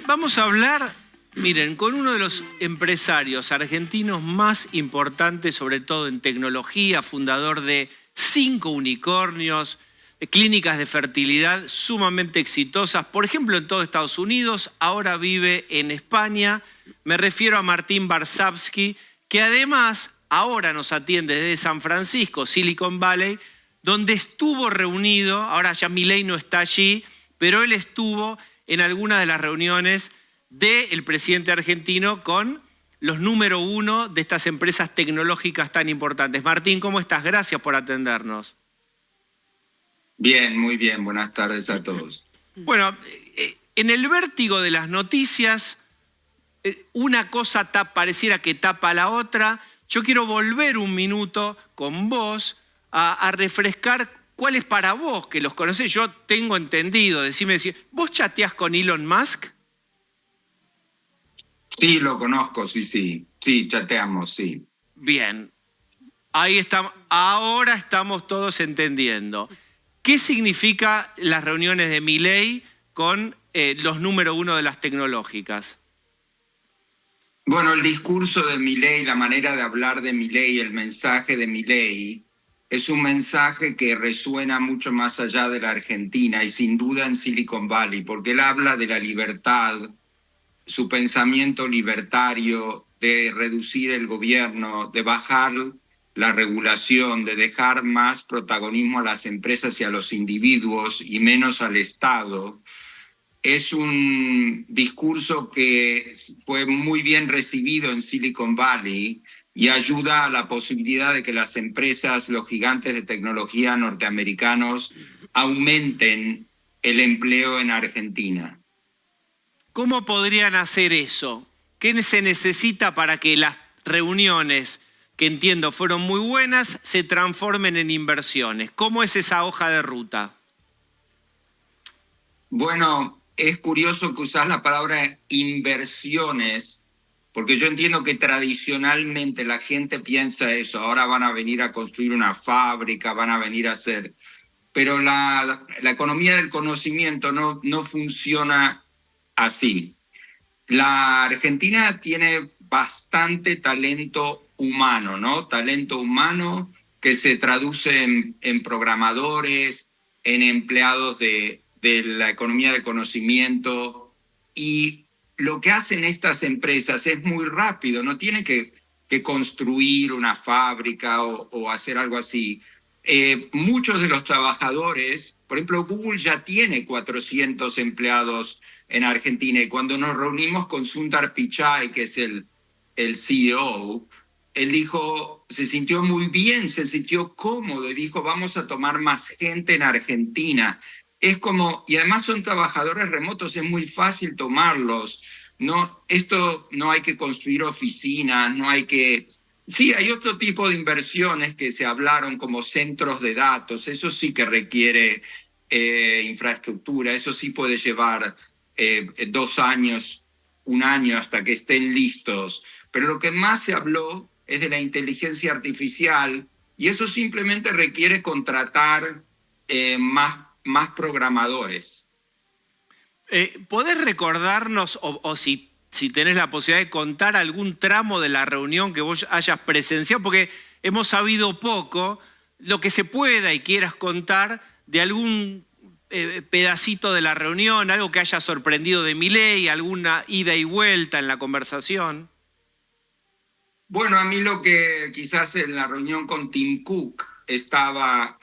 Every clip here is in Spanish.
Vamos a hablar, miren, con uno de los empresarios argentinos más importantes, sobre todo en tecnología, fundador de 5 unicornios, clínicas de fertilidad sumamente exitosas, por ejemplo en todo Estados Unidos, ahora vive en España. Me refiero a Martín Varsavsky, que además ahora nos atiende desde San Francisco, Silicon Valley, donde estuvo reunido, ahora ya Milei no está allí, pero él estuvo en algunas de las reuniones del presidente argentino con los número 1 de estas empresas tecnológicas tan importantes. Martín, ¿cómo estás? Gracias por atendernos. Bien, muy bien. Buenas tardes a todos. Bueno, en el vértigo de las noticias, una cosa pareciera que tapa a la otra. Yo quiero volver un minuto con vos a refrescar cuál es para vos, que los conocés. Yo tengo entendido, decime, ¿vos chateás con Elon Musk? Sí, lo conozco, sí. Sí, chateamos, sí. Bien, ahí estamos. Ahora estamos todos entendiendo. ¿Qué significa las reuniones de Milei con los número 1 de las tecnológicas? Bueno, el discurso de Milei, la manera de hablar de Milei, el mensaje de Milei, es un mensaje que resuena mucho más allá de la Argentina y sin duda en Silicon Valley, porque él habla de la libertad, su pensamiento libertario, de reducir el gobierno, de bajar la regulación, de dejar más protagonismo a las empresas y a los individuos y menos al Estado. Es un discurso que fue muy bien recibido en Silicon Valley y ayuda a la posibilidad de que las empresas, los gigantes de tecnología norteamericanos, aumenten el empleo en Argentina. ¿Cómo podrían hacer eso? ¿Qué se necesita para que las reuniones, que entiendo fueron muy buenas, se transformen en inversiones? ¿Cómo es esa hoja de ruta? Bueno, es curioso que usás la palabra inversiones, porque yo entiendo que tradicionalmente la gente piensa eso, ahora van a venir a construir una fábrica, van a venir a hacer... Pero la economía del conocimiento no funciona así. La Argentina tiene bastante talento humano, ¿no? Talento humano que se traduce en programadores, en empleados de la economía del conocimiento. Y lo que hacen estas empresas es muy rápido, no tienen que construir una fábrica o hacer algo así. Muchos de los trabajadores, por ejemplo, Google ya tiene 400 empleados en Argentina, y cuando nos reunimos con Sundar Pichai, que es el CEO, él dijo, se sintió muy bien, se sintió cómodo y dijo, vamos a tomar más gente en Argentina. Es como, y además son trabajadores remotos, es muy fácil tomarlos. No, esto no hay que construir oficinas, no hay que... Sí, hay otro tipo de inversiones que se hablaron como centros de datos, eso sí que requiere infraestructura, eso sí puede llevar 2 años, 1 año hasta que estén listos. Pero lo que más se habló es de la inteligencia artificial y eso simplemente requiere contratar más programadores. ¿Podés recordarnos o si tenés la posibilidad de contar algún tramo de la reunión que vos hayas presenciado? Porque hemos sabido poco, lo que se pueda y quieras contar de algún pedacito de la reunión, algo que haya sorprendido de Milei, alguna ida y vuelta en la conversación. Bueno, a mí lo que quizás en la reunión con Tim Cook estaba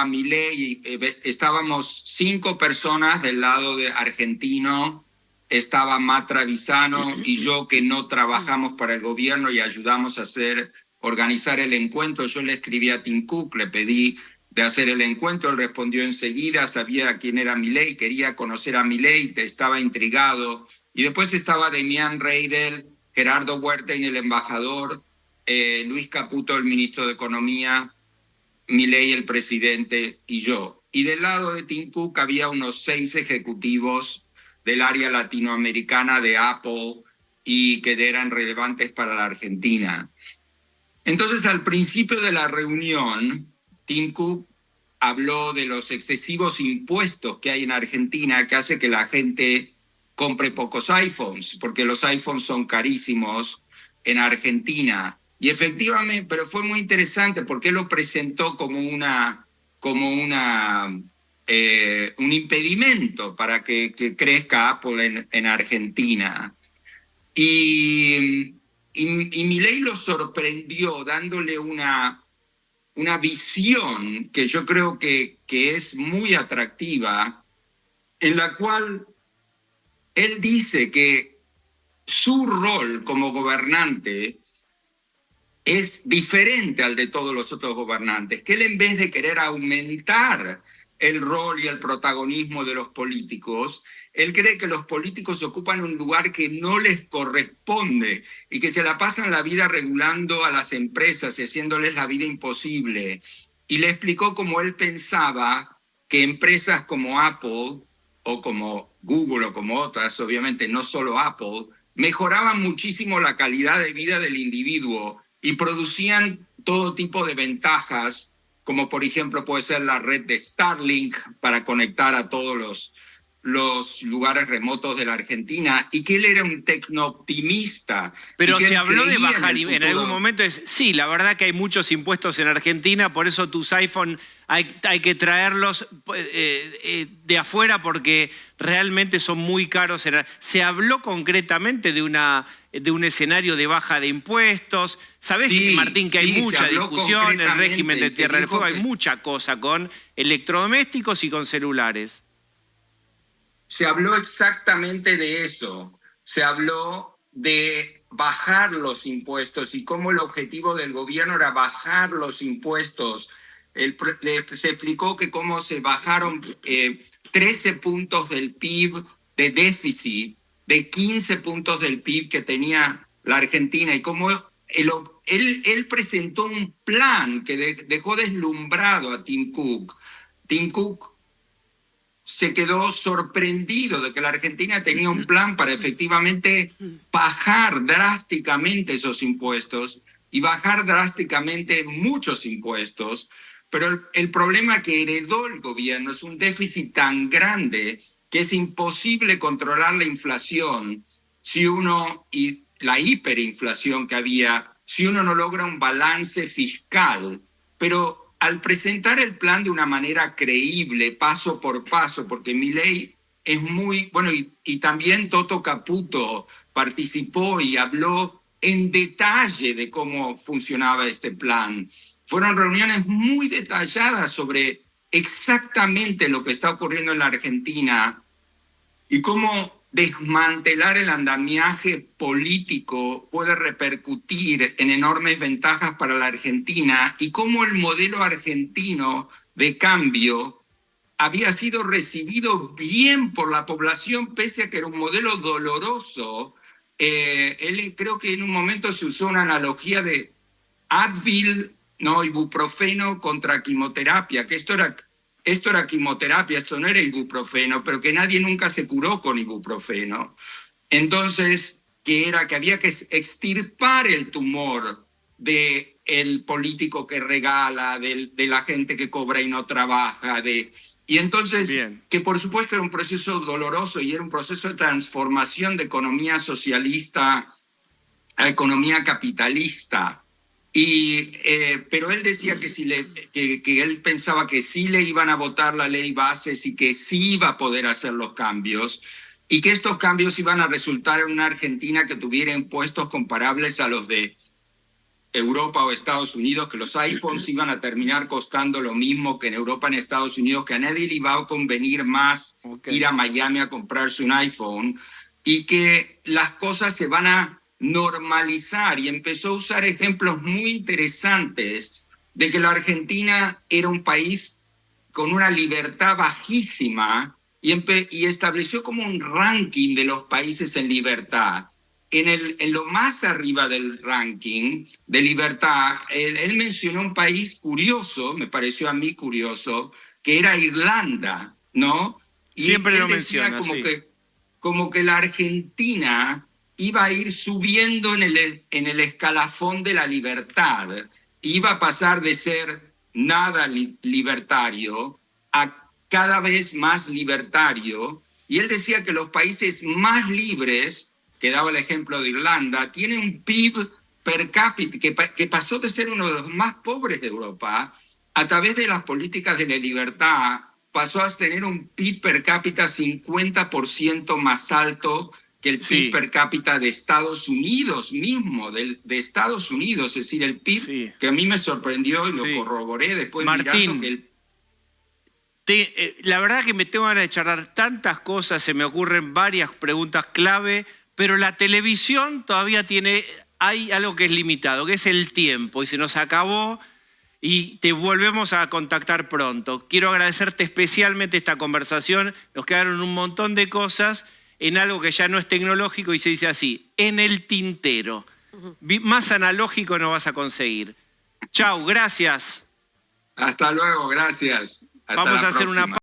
Milei, estábamos 5 personas del lado de argentino, estaba Matt Travisano y yo, que no trabajamos para el gobierno y ayudamos a organizar el encuentro. Yo le escribí a Tim Cook, le pedí de hacer el encuentro, él respondió enseguida, sabía quién era Milei, quería conocer a Milei, estaba intrigado. Y después estaba Demián Reidel, Gerardo Huertain, el embajador, Luis Caputo, el ministro de Economía, Milei, el presidente, y yo. Y del lado de Tim Cook había unos 6 ejecutivos del área latinoamericana de Apple y que eran relevantes para la Argentina. Entonces, al principio de la reunión, Tim Cook habló de los excesivos impuestos que hay en Argentina, que hace que la gente compre pocos iPhones, porque los iPhones son carísimos en Argentina. Y efectivamente, pero fue muy interesante porque él lo presentó como un impedimento para que crezca Apple en Argentina. Y Milei lo sorprendió dándole una visión que yo creo que es muy atractiva, en la cual él dice que su rol como gobernante es diferente al de todos los otros gobernantes, que él, en vez de querer aumentar el rol y el protagonismo de los políticos, él cree que los políticos ocupan un lugar que no les corresponde y que se la pasan la vida regulando a las empresas y haciéndoles la vida imposible. Y le explicó cómo él pensaba que empresas como Apple o como Google o como otras, obviamente no solo Apple, mejoraban muchísimo la calidad de vida del individuo y producían todo tipo de ventajas, como por ejemplo puede ser la red de Starlink para conectar a todos los lugares remotos de la Argentina, y que él era un tecnooptimista. Pero se habló de bajar en algún momento. Sí, la verdad que hay muchos impuestos en Argentina, por eso tus iPhone hay que traerlos de afuera porque realmente son muy caros. Se habló concretamente de un escenario de baja de impuestos. ¿Sabés, sí, Martín, que hay mucha discusión en el régimen de Tierra del Fuego? Hay mucha cosa con electrodomésticos y con celulares. Se habló exactamente de eso. Se habló de bajar los impuestos y cómo el objetivo del gobierno era bajar los impuestos. Se explicó que cómo se bajaron 13 puntos del PIB de déficit, de 15 puntos del PIB que tenía la Argentina, y cómo él presentó un plan que dejó deslumbrado a Tim Cook. Tim Cook se quedó sorprendido de que la Argentina tenía un plan para efectivamente bajar drásticamente esos impuestos y bajar drásticamente muchos impuestos. Pero el problema que heredó el gobierno es un déficit tan grande que es imposible controlar la inflación y la hiperinflación que había, si uno no logra un balance fiscal. Pero al presentar el plan de una manera creíble, paso por paso, porque Milei es muy... Bueno, y también Toto Caputo participó y habló en detalle de cómo funcionaba este plan. Fueron reuniones muy detalladas sobre exactamente lo que está ocurriendo en la Argentina y cómo desmantelar el andamiaje político puede repercutir en enormes ventajas para la Argentina, y cómo el modelo argentino de cambio había sido recibido bien por la población, pese a que era un modelo doloroso. Él, creo que en un momento se usó una analogía de Advil, no, ibuprofeno contra quimioterapia, que esto era quimioterapia, esto no era ibuprofeno, pero que nadie nunca se curó con ibuprofeno. Entonces, que había que extirpar el tumor del político que regala, de la gente que cobra y no trabaja. Y entonces, bien, que por supuesto era un proceso doloroso y era un proceso de transformación de economía socialista a economía capitalista. Pero él decía que él pensaba que sí le iban a votar la ley bases y que sí iba a poder hacer los cambios, y que estos cambios iban a resultar en una Argentina que tuviera impuestos comparables a los de Europa o Estados Unidos, que los iPhones iban a terminar costando lo mismo que en Europa, en Estados Unidos, que a nadie le iba a convenir más ir a Miami a comprarse un iPhone, y que las cosas se van a normalizar. Y empezó a usar ejemplos muy interesantes de que la Argentina era un país con una libertad bajísima, y estableció como un ranking de los países en libertad. En lo más arriba del ranking de libertad, él mencionó un país curioso, me pareció a mí curioso, que era Irlanda, ¿no? Y siempre lo menciona, como que la Argentina iba a ir subiendo en el escalafón de la libertad. Iba a pasar de ser nada libertario a cada vez más libertario, Y él decía que los países más libres, que daba el ejemplo de Irlanda, tienen un PIB per cápita que pasó de ser uno de los más pobres de Europa, a través de las políticas de la libertad, pasó a tener un PIB per cápita 50% más alto que el PIB per cápita de Estados Unidos mismo, de Estados Unidos, es decir, el PIB que a mí me sorprendió y lo corroboré después Martín, mirando que el... la verdad que me tengo ganas de charlar tantas cosas, se me ocurren varias preguntas clave, pero la televisión todavía hay algo que es limitado, que es el tiempo, y se nos acabó y te volvemos a contactar pronto. Quiero agradecerte especialmente esta conversación, nos quedaron un montón de cosas en algo que ya no es tecnológico y se dice así, en el tintero. Más analógico no vas a conseguir. Chau, gracias. Hasta luego, gracias. Hasta Vamos la a hacer próxima. una